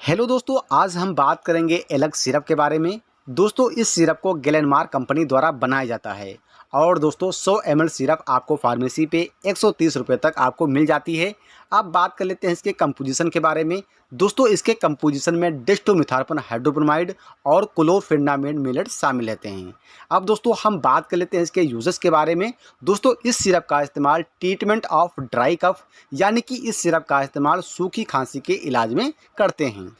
Hello दोस्तों, आज हम बात करेंगे एलग सिरप के बारे में। दोस्तों, इस सिरप को ग्लेनमार्क कंपनी द्वारा बनाया जाता है और दोस्तों 100 ml सिरप आपको फार्मेसी पे 130 रुपये तक आपको मिल जाती है। अब बात कर लेते हैं इसके कंपोजिशन के बारे में। दोस्तों, इसके कंपोजिशन में डिस्ट्रोमिथार्पन हाइड्रोब्रोमाइड और क्लोरफेनामिड मिलेट शामिल रहते हैं। अब दोस्तों हम बात कर लेते हैं इसके यूजेस के बारे में। दोस्तों, इस सिरप का इस्तेमाल ट्रीटमेंट ऑफ ड्राई कफ यानी कि इस सिरप का इस्तेमाल सूखी खांसी के इलाज में करते हैं।